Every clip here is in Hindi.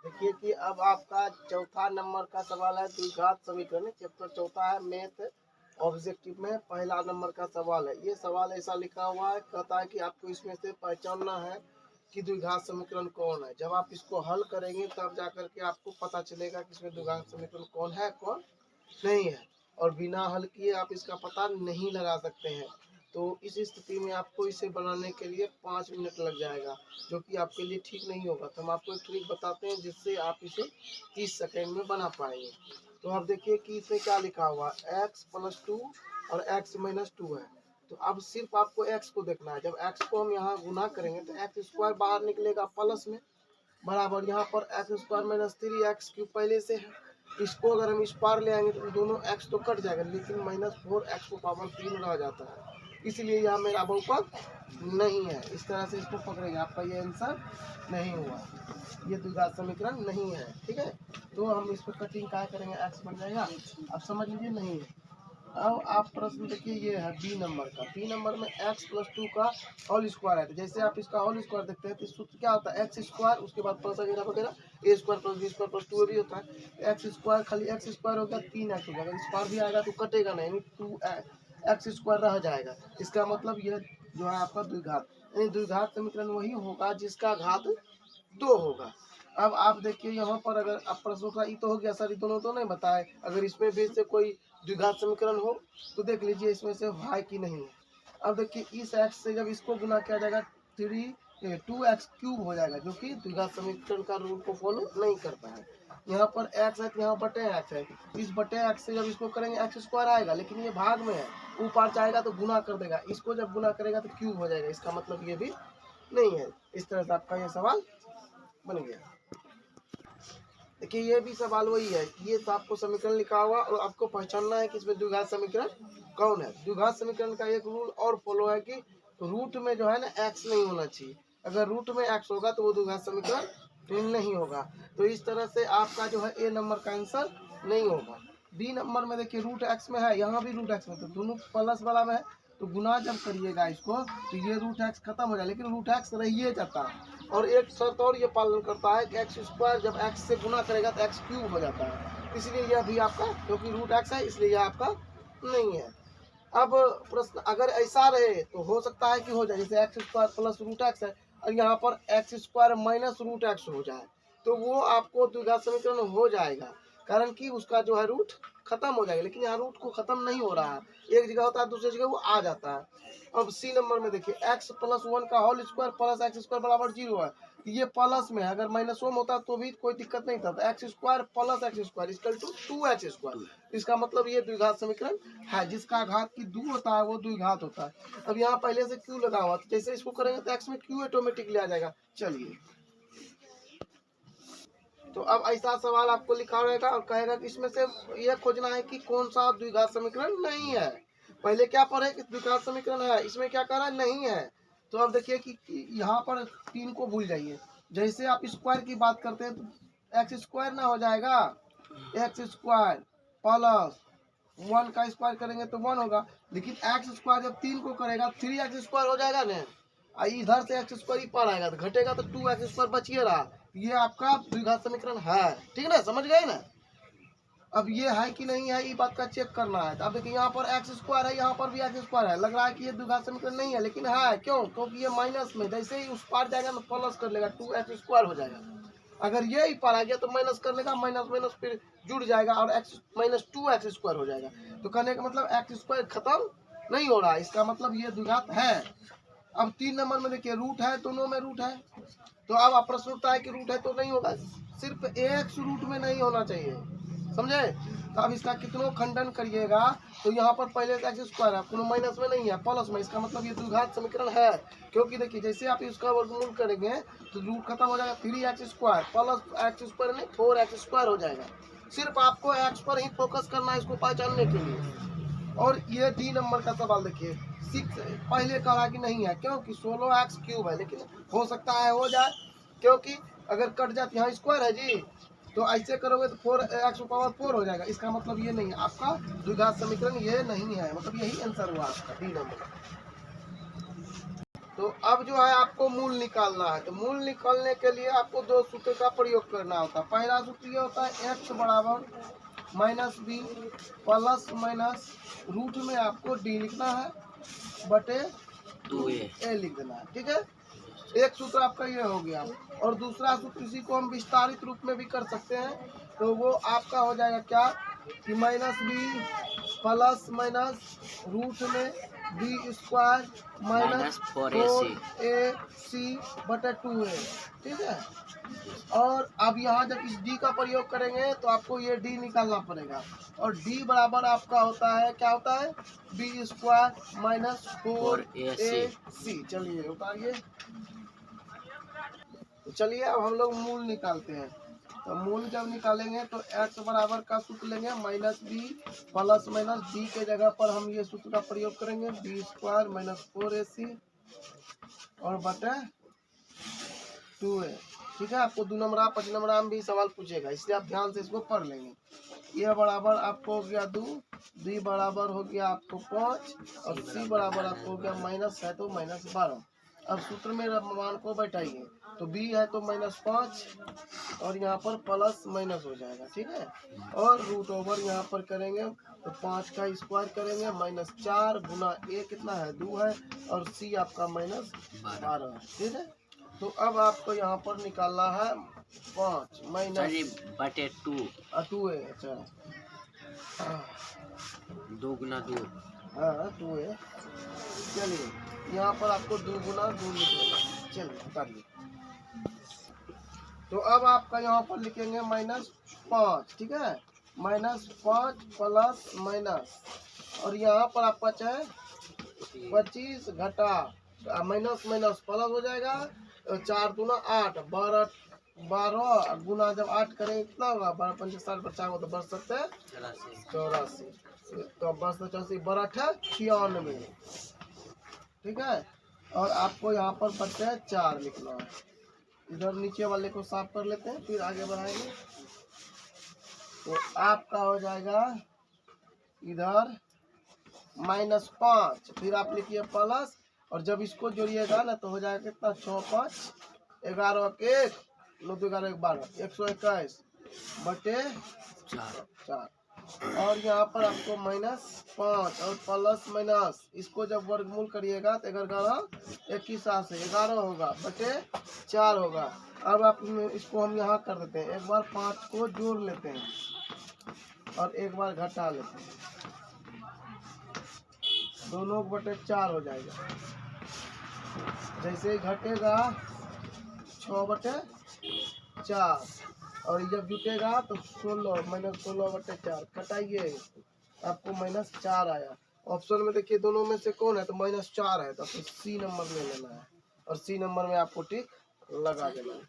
देखिए कि अब आपका चौथा नंबर का सवाल है द्विघात समीकरण। चैप्टर चौथा है मैथ ऑब्जेक्टिव में पहला नंबर का सवाल है। ये सवाल ऐसा लिखा हुआ है, कहता है कि आपको इसमें से पहचानना है कि द्विघात समीकरण कौन है। जब आप इसको हल करेंगे तब जाकर के आपको पता चलेगा कि इसमें द्विघात समीकरण कौन है कौन नहीं है, और बिना हल किए आप इसका पता नहीं लगा सकते हैं। तो इस स्थिति में आपको इसे बनाने के लिए 5 मिनट लग जाएगा, जो कि आपके लिए ठीक नहीं होगा। तो हम आपको एक ट्रिक बताते हैं जिससे आप इसे 30 सेकेंड में बना पाएंगे। तो आप देखिए कि इसमें क्या लिखा हुआ है, x+2 और x-2 है। तो अब सिर्फ आपको x को देखना है। जब x को हम यहाँ गुना करेंगे तो x² बाहर निकलेगा प्लस में, बराबर यहाँ पर x² - 3x³ पहले से है। इसको अगर हम इस पार ले आएंगे तो दोनों x तो कट जाएगा, लेकिन -4x⁴ रह जाता है। इसलिए यह मेरा बहुपद नहीं है। इस तरह से इसको पकड़ेंगे, आपका ये आंसर नहीं हुआ, ये द्विघात समीकरण नहीं है। ठीक है, तो हम इस पर कटिंग क्या करेंगे, x बन जाएगा। अब समझ लीजिए नहीं है। अब आप प्रश्न देखिए, ये है बी नंबर का। बी नंबर में x+2 का होल स्क्वायर है। तो जैसे आप इसका होल स्क्वायर देखते हैं तो सूत्र क्या होता है, x², उसके बाद प्लस वगैरह वगैरह, a² + b² + 2ab होता है। x² खाली x² हो गया, 3x हो जाएगा। इस पार भी आएगा तो कटेगा नहीं, यानी 2x² रह जाएगा। इसका मतलब यह जो है आपका द्विघात, यानी द्विघात समीकरण वही होगा जिसका घात 2 होगा। अब आप देखिए यहाँ पर, अगर आप प्रश्न का तो हो गया सर, दोनों तो नहीं बताए। अगर इसमें भी से कोई द्विघात समीकरण हो तो देख लीजिए इसमें से है कि नहीं है। अब देखिए इस x से जब इसको गुना किया जाएगा 2x³ हो जाएगा, जो कि द्विघात समीकरण का रूल को फॉलो नहीं करता है। यहाँ पर x है तो यहाँ बटे x है। इस बटे x से जब इसको करेंगे x² आएगा, लेकिन ये भाग में है, ऊपर जाएगा तो गुना कर देगा। इसको जब गुना करेगा तो क्यूब हो जाएगा। इसका मतलब ये भी नहीं है। इस तरह से आपका ये सवाल बन गया। देखिए ये भी सवाल वही है, ये तो आपको समीकरण लिखा हुआ और आपको पहचानना है कि इसमें द्विघात समीकरण कौन है। द्विघात समीकरण का एक रूल और फॉलो है कि रूट में जो है ना x नहीं होना चाहिए। अगर रूट में x होगा तो वो द्विघात समीकरण नहीं होगा। तो इस तरह से आपका जो है ए नंबर का आंसर नहीं होगा। बी नंबर में देखिए रूट x में है, यहाँ भी रूट x में, तो दोनों प्लस वाला में है। तो गुना जब करिएगा इसको तो ये रूट x खत्म हो जाए, लेकिन रूट x रहिए जाता है। और एक शर्त और ये पालन करता है कि x² जब x से गुना करेगा तो x³ हो जाता है। इसलिए यह भी आपका, क्योंकि रूट x है इसलिए यह आपका नहीं है। अब प्रश्न अगर ऐसा रहे तो हो सकता है कि हो जाए, जैसे x² + रूट x है और यहाँ पर x² - रूट x हो जाए, तो वो आपको द्विघात समीकरण हो जाएगा, कारण कि उसका जो है रूट खत्म हो जाएगा। लेकिन यहाँ रूट को खत्म नहीं हो रहा है, एक जगह होता है दूसरी जगह वो आ जाता है। अब सी नंबर में देखिए x+1 का होल स्क्वायर प्लस x² बराबर 0 है। ये प्लस में है, अगर -1 होता तो भी कोई दिक्कत नहीं था। तो x² + x² = 2x²। इसका मतलब ये द्विघात समीकरण है। जिसका घात की 2 होता है वो द्विघात होता है। अब यहाँ पहले से क्यू लगा हुआ, तो जैसे इसको करेंगे तो x में क्यू ऑटोमेटिकली आ जाएगा। चलिए, तो अब ऐसा सवाल आपको लिखा रहेगा और कहेगा कि इसमें से यह खोजना है कि कौन सा द्विघात समीकरण नहीं है। पहले क्या पढ़े कि द्विघात समीकरण है, इसमें क्या कह रहा है नहीं है। तो अब देखिए कि यहाँ पर 3 को भूल जाइए। जैसे आप स्क्वायर की बात करते हैं तो x² ना हो जाएगा, x² प्लस 1 का स्क्वायर करेंगे तो 1 होगा। लेकिन x² जब 3 को करेगा 3x² हो जाएगा ना, इधर से x² ही पार आएगा तो घटेगा तो 2x² बचिए रहा। ये आपका द्विघात समीकरण है। ठीक है ना, समझ गए ना। अब ये है कि नहीं है, ये बात का चेक करना है। तो अब देखिए यहाँ पर x² है, यहाँ पर भी x² है। लग रहा है कि ये द्विघात समीकरण नहीं है, लेकिन है। क्यों? क्योंकि ये माइनस में, जैसे ही उस पार जाएगा ना प्लस कर लेगा, 2x² हो जाएगा। अगर ये ही पार आ गया तो माइनस कर लेगा, माइनस माइनस फिर जुड़ जाएगा और x -2x² हो जाएगा। तो कहने का मतलब x² खत्म नहीं हो रहा, इसका मतलब ये द्विघात है। अब 3 नंबर में देखिए रूट है, दोनों में रूट है। तो अब आप प्रश्न उठता है कि रूट है तो नहीं होगा, सिर्फ एक रूट में नहीं होना चाहिए, समझे। तो अब इसका कितनों खंडन करिएगा तो यहाँ पर पहले x² है, कोनो माइनस में नहीं है, प्लस में। इसका मतलब ये द्विघात समीकरण है। क्योंकि देखिए जैसे आप इसका वर्गमूल करेंगे तो रूट खत्म हो जाएगा, 3x² प्लस x² नहीं 4x² हो जाएगा। सिर्फ आपको x पर ही फोकस करना है इसको पहचानने के लिए। और ये डी नंबर का सवाल देखिए, 6 पहले कहा कि नहीं है, क्योंकि 16x³ है, लेकिन हो सकता है हो जाए, क्योंकि अगर कट जाती यहाँ स्क्वायर है जी, तो ऐसे करोगे तो 4x⁴ हो जाएगा। इसका मतलब ये नहीं है, आपका द्विघात समीकरण ये नहीं है, मतलब यही आंसर हुआ आपका डी नंबर। तो अब जो है आपको मूल निकालना है। तो मूल निकालने के लिए आपको दो सूत्र का प्रयोग करना होता है। पहला सूत्र ये होता है x बराबर minus B plus minus root में आपको डी लिखना है बटे 2a लिख देना है। ठीक है, एक सूत्र आपका ये हो गया। और दूसरा सूत्र इसी को हम विस्तारित रूप में भी कर सकते हैं। तो वो आपका हो जाएगा क्या कि minus B plus minus root में बी स्क्वायर माइनस 4ac बटे 2a। ठीक है, और अब यहाँ जब इस d का प्रयोग करेंगे तो आपको ये d निकालना पड़ेगा। और d बराबर आपका होता है, क्या होता है, बी स्क्वायर माइनस 4ac। चलिए उतारिए। तो चलिए अब हम लोग मूल निकालते हैं। तो मूल जब निकालेंगे तो x बराबर का सूत्र लेंगे minus B plus minus D के जगह पर हम ये सूत्र का प्रयोग करेंगे बी स्क्वायर माइनस 4ac और बटे 2a। ठीक है, आपको 2 नंबर 5 नंबर में भी सवाल पूछेगा, इसलिए आप ध्यान से इसको पढ़ लेंगे। ये बराबर आपको हो गया 2, डी बराबर हो गया आपको 5 और सी बराबर आपको हो गया माइनस है तो माइनस 12। अब सूत्र में मान को बैठाइए। तो b है तो -5 और यहाँ पर प्लस माइनस हो जाएगा। ठीक है, और रूट ओवर यहाँ पर करेंगे तो 5 का स्क्वायर करेंगे -4 गुना a कितना है 2 है और c आपका -12। ठीक है, तो अब आपको यहाँ पर निकालना है 5 माइनस बटे 2a। अच्छा 2 गुना 2, हाँ 2a। चलिए यहाँ पर आपको 2 गुना 2 निकलेगा। चलिए उतारिए। तो अब आपका यहाँ पर लिखेंगे -5। ठीक है, -5 प्लस माइनस और यहाँ पर आपका चाहे 25 घटा माइनस माइनस प्लस हो जाएगा। 4 दूना 8 12 गुना जब 8 करेंगे कितना होगा 12 5 60 बचा तो बढ़ सकते हैं 84। तो बस 84 बड़ा 96। ठीक है, और आपको यहाँ पर बचते हैं 4 लिखना है। इधर नीचे वाले को साफ कर लेते हैं फिर आगे बढ़ाएंगे। तो आपका हो जाएगा इधर -5 फिर आप लिखिए प्लस और जब इसको जोड़िएगा ना तो हो जाएगा कितना 6 5 11 के 1 9 2 11 12 121 बटे 4। और यहाँ पर आपको -5 और प्लस माइनस इसको जब वर्गमूल करिएगा तो 11 21 से 11 होगा बटे 4 होगा। अब आप इसको हम यहाँ कर देते हैं, एक बार 5 को जोड़ लेते हैं और एक बार घटा लेते हैं, दोनों बटे 4 हो जाएगा। जैसे ही घटेगा 6 बटे 4 और जब जुटेगा तो 16 -16 बटे 4 कटाइए आपको -4 आया। ऑप्शन में देखिए दोनों में से कौन है तो -4 है, तो आपको सी नंबर ले लेना है और सी नंबर में आपको टिक लगा देना है।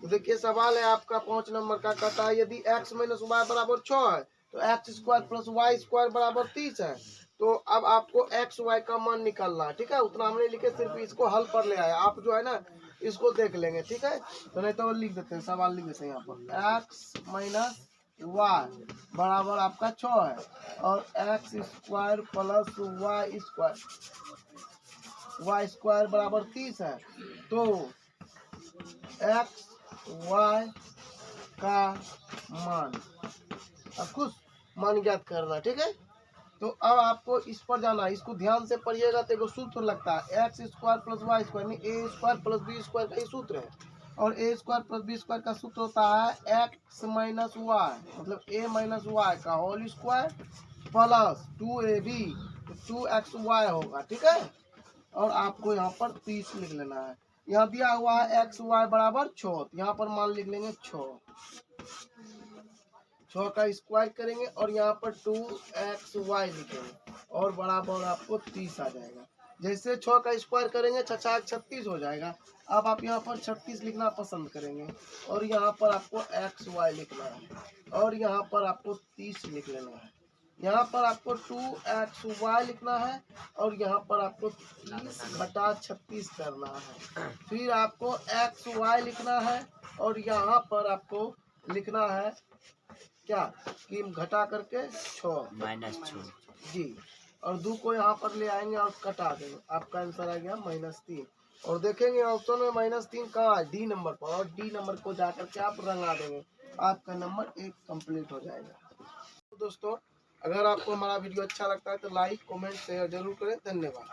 तो देखिए सवाल है आपका 5 नंबर का, कहता है यदि x - y बराबर 6 है तो x² + y² बराबर 30 है। तो अब आपको x y का मान निकालना है। ठीक है, उतना हमने लिखे, सिर्फ इसको हल पर ले आया। आप जो है ना इसको देख लेंगे। ठीक है, तो नहीं तो लिख देते हैं, सवाल लिख देते हैं यहाँ पर x - y बराबर आपका 6 है और x² + y² बराबर 30 है। तो x y का मान आपको मान ज्ञात करना। ठीक है, तो अब आपको इस पर जाना है, इसको ध्यान से पढ़िएगा तो एक सूत्र लगता है x² + y² यानी a² + b² का ही सूत्र है। और a² + b² का सूत्र होता है x - y मतलब a - y का होल स्क्वायर प्लस 2ab तो 2xy होगा। ठीक है, और आपको यहाँ पर 30 लिख लेना है। यहाँ दिया हुआ है x y बराबर 6, यहाँ पर मान लिख लेंगे 6 का स्क्वायर करेंगे और यहाँ पर 2xy लिखेंगे और बराबर आपको 30 आ जाएगा। जैसे 6 का स्क्वायर करेंगे 6 36 हो जाएगा। अब आप यहाँ पर 36 लिखना पसंद करेंगे और यहाँ पर आपको xy लिखना है और यहाँ पर आपको 30 लिख लेना है। यहाँ पर आपको 2xy लिखना है और यहाँ पर आपको 30 बटा 36 करना है। फिर आपको xy लिखना है और यहाँ पर आपको लिखना है क्या कि घटा करके 6 -6 जी। और 2 को यहाँ पर ले आएंगे और कटा देंगे। आपका आंसर आ गया -3। और देखेंगे ऑप्शन में -3 कहाँ है, डी नंबर पर, और डी नंबर को जाकर के आप रंगा देंगे, आपका नंबर 1 कंप्लीट हो जाएगा। तो दोस्तों, अगर आपको हमारा वीडियो अच्छा लगता है तो लाइक, कमेंट, शेयर जरूर करें। धन्यवाद।